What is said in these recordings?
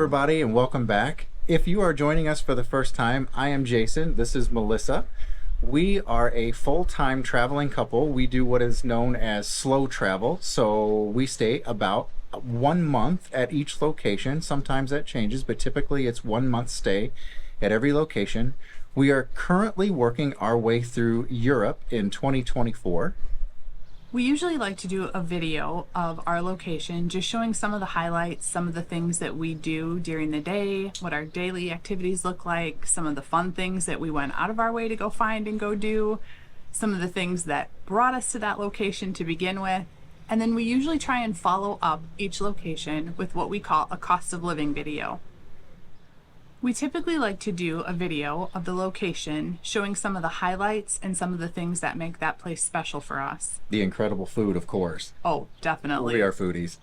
everybody, and welcome back. If you are joining us for the first time, I am Jason. This is Melissa. We are a full-time traveling couple. We do what is known as slow travel. So we stay about 1 month at each location. Sometimes that changes, but typically it's 1 month stay at every location. We are currently working our way through Europe in 2024. We usually like to do a video of our location, just showing some of the highlights, some of the things that we do during the day, what our daily activities look like, some of the fun things that we went out of our way to go find and go do, some of the things that brought us to that location to begin with. And then we usually try and follow up each location with what we call a cost of living video. We typically like to do a video of the location showing some of the highlights and some of the things that make that place special for us. The incredible food, of course. Oh, definitely. We are foodies.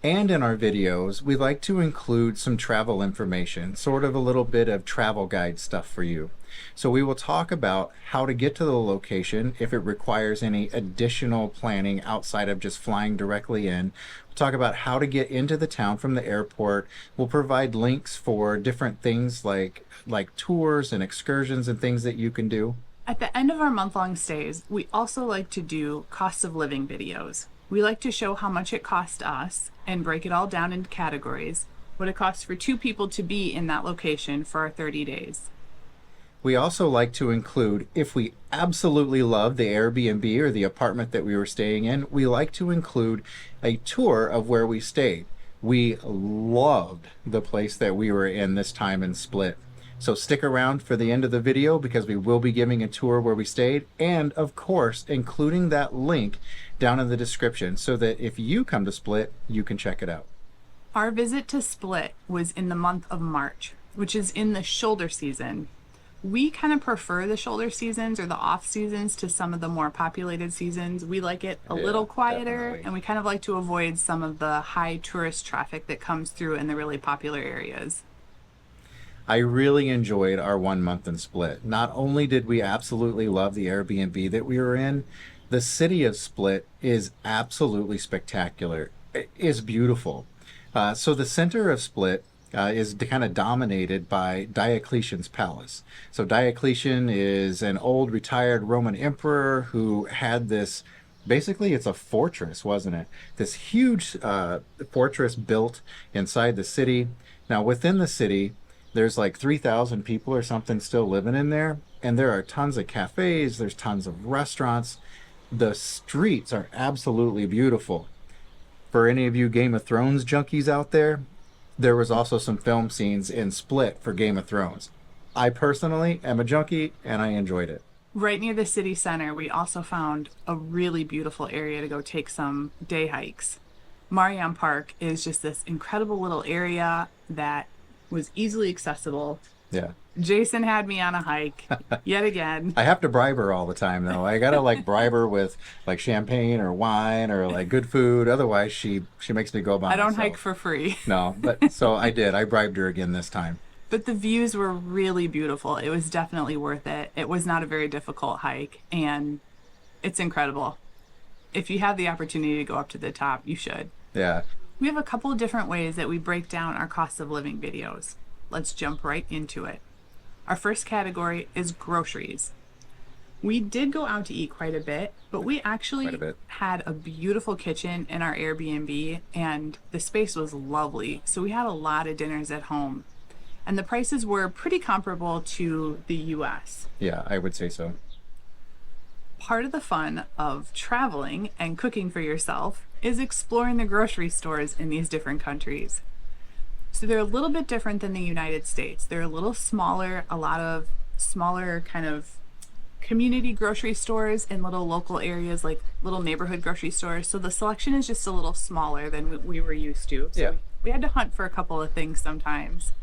And in our videos, we like to include some travel information, sort of a little bit of travel guide stuff for you. So we will talk about how to get to the location if it requires any additional planning outside of just flying directly in. We'll talk about how to get into the town from the airport. We'll provide links for different things like tours and excursions and things that you can do. At the end of our month-long stays, we also like to do cost of living videos. We like to show how much it cost us and break it all down into categories, what it costs for 2 people to be in that location for our 30 days. We also like to include, if we absolutely love the Airbnb or the apartment that we were staying in, we like to include a tour of where we stayed. We loved the place that we were in this time in Split. So stick around for the end of the video because we will be giving a tour where we stayed, and of course including that link down in the description so that if you come to Split, you can check it out. Our visit to Split was in the month of March, which is in the shoulder season. We kind of prefer the shoulder seasons or the off seasons to some of the more populated seasons. We like it a little quieter, definitely. and we kind of like to avoid some of the high tourist traffic that comes through in the really popular areas. I really enjoyed our 1 month in Split. Not only did we absolutely love the Airbnb that we were in, the city of Split is absolutely spectacular. It is beautiful. So the center of Split is kind of dominated by Diocletian's palace. So Diocletian is an old retired Roman emperor who had this, basically it's a fortress, wasn't it? This huge fortress built inside the city. Now within the city, there's like 3,000 people or something still living in there. And there are tons of cafes, there's tons of restaurants. The streets are absolutely beautiful. For any of you Game of Thrones junkies out there, there was also some film scenes in Split for Game of Thrones. I personally am a junkie and I enjoyed it. Right near the city center, we also found a really beautiful area to go take some day hikes. Mariam Park is just this incredible little area that was easily accessible. Yeah. Jason had me on a hike yet again. I have to bribe her all the time though. I gotta bribe her with champagne or wine or good food. Otherwise she makes me go by I don't myself. hike for free. No, but so I did. I bribed her again this time. But the views were really beautiful. It was definitely worth it. It was not a very difficult hike, and it's incredible. If you have the opportunity to go up to the top, you should. Yeah. We have a couple of different ways that we break down our cost of living videos. Let's jump right into it. Our first category is groceries. We did go out to eat quite a bit, but we actually had a beautiful kitchen in our Airbnb, and the space was lovely. So we had a lot of dinners at home, and the prices were pretty comparable to the US. Yeah, I would say so. Part of the fun of traveling and cooking for yourself is exploring the grocery stores in these different countries. So they're a little bit different than the United States. They're a little smaller, a lot of smaller kind of community grocery stores in little local areas, like little neighborhood grocery stores. So the selection is just a little smaller than we were used to. So yeah. We had to hunt for a couple of things sometimes.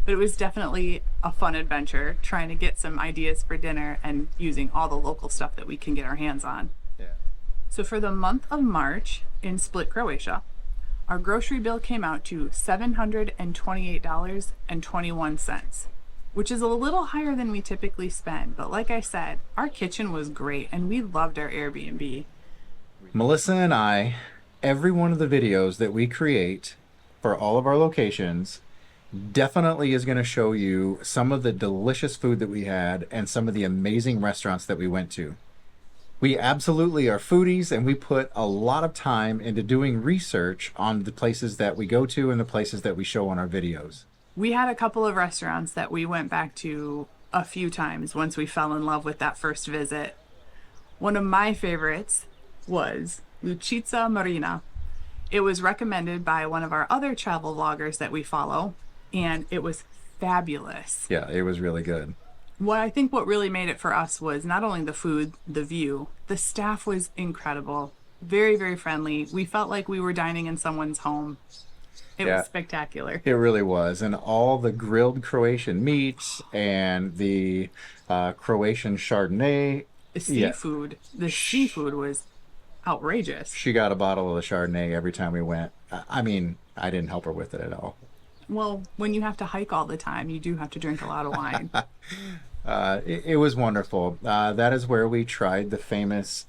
But it was definitely a fun adventure trying to get some ideas for dinner and using all the local stuff that we can get our hands on. Yeah. So for the month of March in Split, Croatia, our grocery bill came out to $728.21, which is a little higher than we typically spend. But like I said, our kitchen was great and we loved our Airbnb. Melissa and I, every one of the videos that we create for all of our locations definitely is going to show you some of the delicious food that we had and some of the amazing restaurants that we went to. We absolutely are foodies, and we put a lot of time into doing research on the places that we go to and the places that we show on our videos. We had a couple of restaurants that we went back to a few times once we fell in love with that first visit. One of my favorites was Lucica Marina. It was recommended by one of our other travel vloggers that we follow, and it was fabulous. Yeah, it was really good. What really made it for us was not only the food, the view, the staff was incredible. Very, very friendly. We felt like we were dining in someone's home. It Yeah. was spectacular. It really was. And all the grilled Croatian meats and the Croatian Chardonnay. The Yeah. seafood was outrageous. She got a bottle of the Chardonnay every time we went. I mean, I didn't help her with it at all. Well, when you have to hike all the time, you do have to drink a lot of wine. It was wonderful. That is where we tried the famous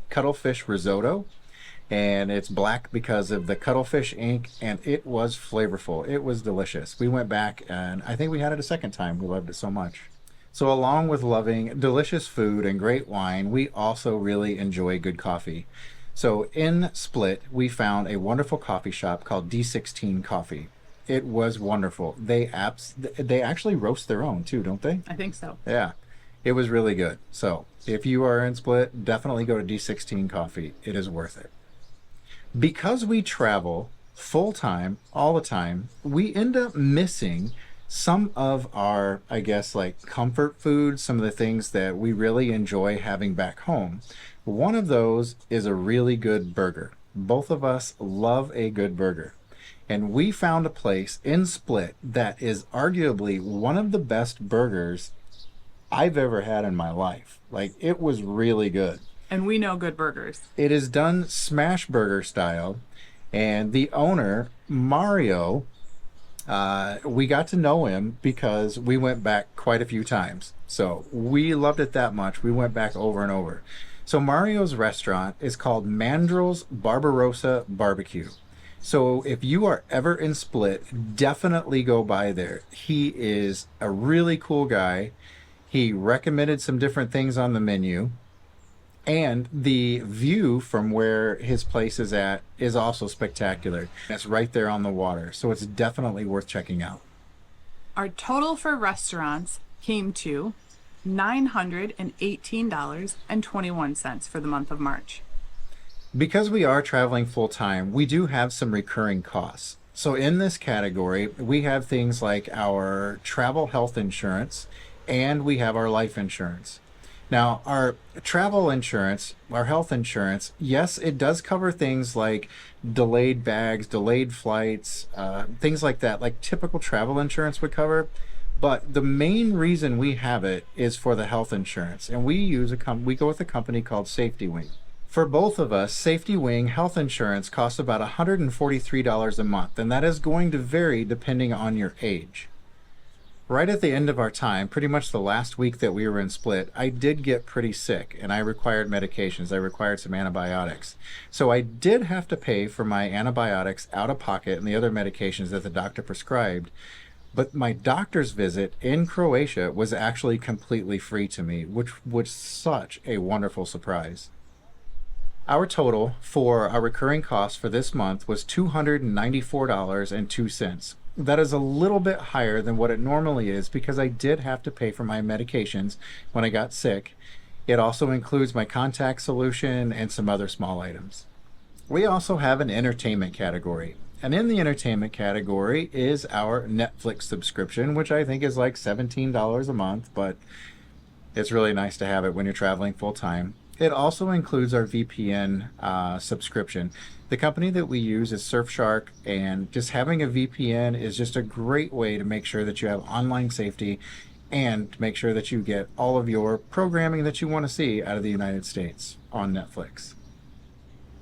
cuttlefish risotto. And it's black because of the cuttlefish ink, and it was flavorful. It was delicious. We went back, and I think we had it a second time. We loved it so much. So along with loving delicious food and great wine, we also really enjoy good coffee. So in Split, we found a wonderful coffee shop called D16 Coffee. It was wonderful. They actually roast their own too, don't they? I think so. Yeah. It was really good. So if you are in Split, definitely go to D16 Coffee. It is worth it. Because we travel full time all the time, we end up missing some of our, I guess, like comfort food, some of the things that we really enjoy having back home. One of those is a really good burger. Both of us love a good burger. And we found a place in Split that is arguably one of the best burgers I've ever had in my life. Like, it was really good. And we know good burgers. It is done smash burger style, and the owner, Mario, we got to know him because we went back quite a few times. So we loved it that much. We went back over and over. So Mario's restaurant is called Mandrel's Barbarossa Barbecue. So if you are ever in Split, definitely go by there. He is a really cool guy. He recommended some different things on the menu. And the view from where his place is at is also spectacular. It's right there on the water, so it's definitely worth checking out. Our total for restaurants came to $918.21 for the month of March. Because we are traveling full time, we do have some recurring costs. So in this category, we have things like our travel health insurance and we have our life insurance. Now, our travel insurance, our health insurance, yes, it does cover things like delayed bags, delayed flights, things like that, like typical travel insurance would cover. But the main reason we have it is for the health insurance, and we go with a company called Safety Wing. For both of us, Safety Wing health insurance costs about $143 a month, and that is going to vary depending on your age. Right at the end of our time, pretty much the last week that we were in Split, I did get pretty sick and I required medications. I required some antibiotics. So I did have to pay for my antibiotics out of pocket and the other medications that the doctor prescribed. But my doctor's visit in Croatia was actually completely free to me, which was such a wonderful surprise. Our total for our recurring costs for this month was $294.02. That is a little bit higher than what it normally is because I did have to pay for my medications when I got sick. It also includes my contact solution and some other small items. We also have an entertainment category. And in the entertainment category is our Netflix subscription, which I think is like $17 a month, but it's really nice to have it when you're traveling full time. It also includes our VPN subscription. The company that we use is Surfshark, and just having a VPN is just a great way to make sure that you have online safety and to make sure that you get all of your programming that you want to see out of the United States on Netflix.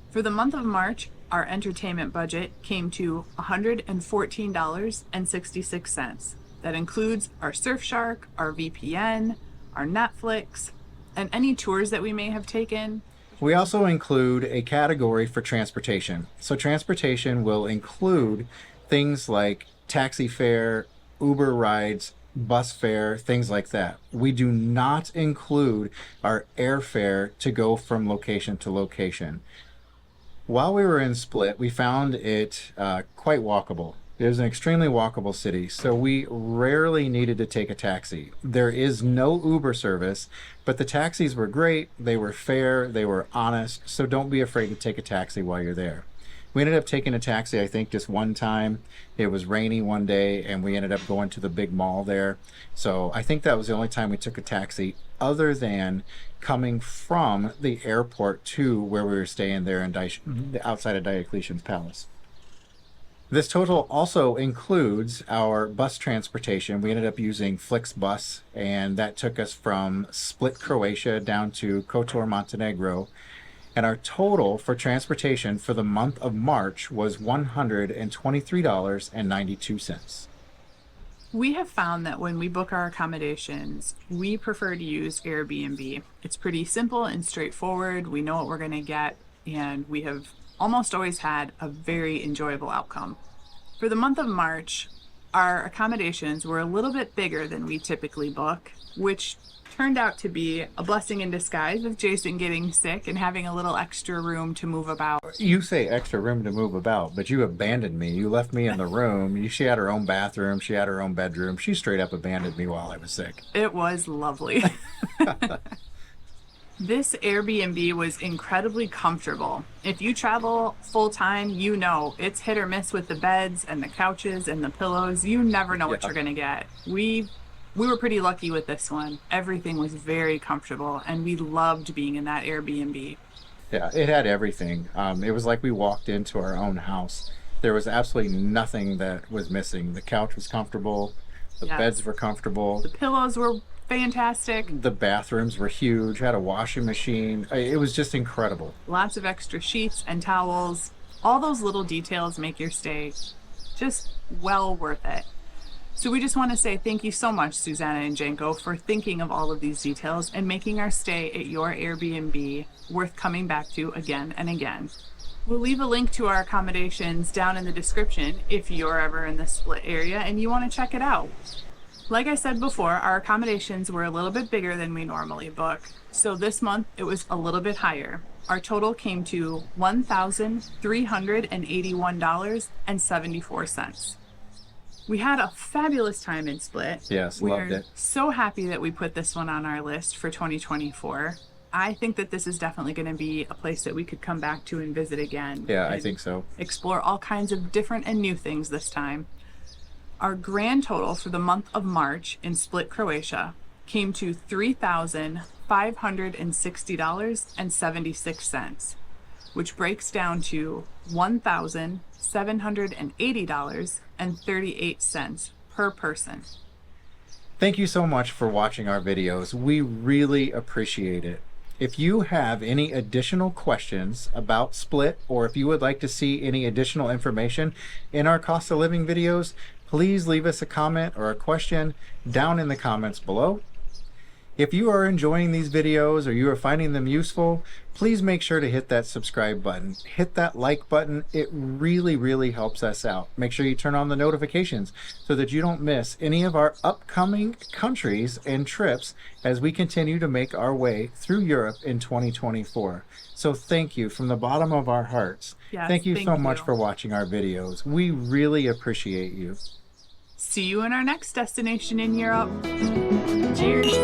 For the month of March, our entertainment budget came to $114.66. That includes our Surfshark, our VPN, our Netflix, and any tours that we may have taken. We also include a category for transportation. So transportation will include things like taxi fare, Uber rides, bus fare, things like that. We do not include our airfare to go from location to location. While we were in Split, we found it quite walkable. It was an extremely walkable city, so we rarely needed to take a taxi. There is no Uber service, but the taxis were great. They were fair, they were honest, so don't be afraid to take a taxi while you're there. We ended up taking a taxi, I think, just one time. It was rainy one day, and we ended up going to the big mall there. So I think that was the only time we took a taxi, other than coming from the airport to where we were staying there in outside of Diocletian's Palace. This total also includes our bus transportation. We ended up using Flixbus, and that took us from Split, Croatia down to Kotor, Montenegro. And our total for transportation for the month of March was $123.92. We have found that when we book our accommodations, we prefer to use Airbnb. It's pretty simple and straightforward. We know what we're going to get, and we have almost always had a very enjoyable outcome. For the month of March, our accommodations were a little bit bigger than we typically book, which turned out to be a blessing in disguise with Jason getting sick and having a little extra room to move about. You say extra room to move about, but you abandoned me. You left me in the room. She had her own bathroom. She had her own bedroom. She straight up abandoned me while I was sick. It was lovely. This Airbnb was incredibly comfortable. If you travel full time, you know it's hit or miss with the beds and the couches and the pillows. You never know what you're going to get. We were pretty lucky with this one. Everything was very comfortable, and we loved being in that Airbnb. Yeah, it had everything. It was like we walked into our own house. There was absolutely nothing that was missing. The couch was comfortable. The beds were comfortable. The pillows were fantastic. The bathrooms were huge, had a washing machine. It was just incredible. Lots of extra sheets and towels. All those little details make your stay just well worth it. So we just want to say thank you so much, Susanna and Janko, for thinking of all of these details and making our stay at your Airbnb worth coming back to again and again. We'll leave a link to our accommodations down in the description if you're ever in the Split area and you want to check it out. Like I said before, our accommodations were a little bit bigger than we normally book, so this month it was a little bit higher. Our total came to $1,381.74. We had a fabulous time in Split. Yes, loved it. We're so happy that we put this one on our list for 2024. I think that this is definitely going to be a place that we could come back to and visit again. Yeah, I think so. Explore all kinds of different and new things this time. Our grand total for the month of March in Split, Croatia came to $3,560.76, which breaks down to $1,780.38 per person. Thank you so much for watching our videos. We really appreciate it. If you have any additional questions about Split, or if you would like to see any additional information in our cost of living videos, please leave us a comment or a question down in the comments below. If you are enjoying these videos or you are finding them useful, please make sure to hit that subscribe button. Hit that like button. It really, really helps us out. Make sure you turn on the notifications so that you don't miss any of our upcoming countries and trips as we continue to make our way through Europe in 2024. So thank you from the bottom of our hearts. Yes, thank you so much you. for watching our videos. We really appreciate you. See you in our next destination in Europe. Cheers.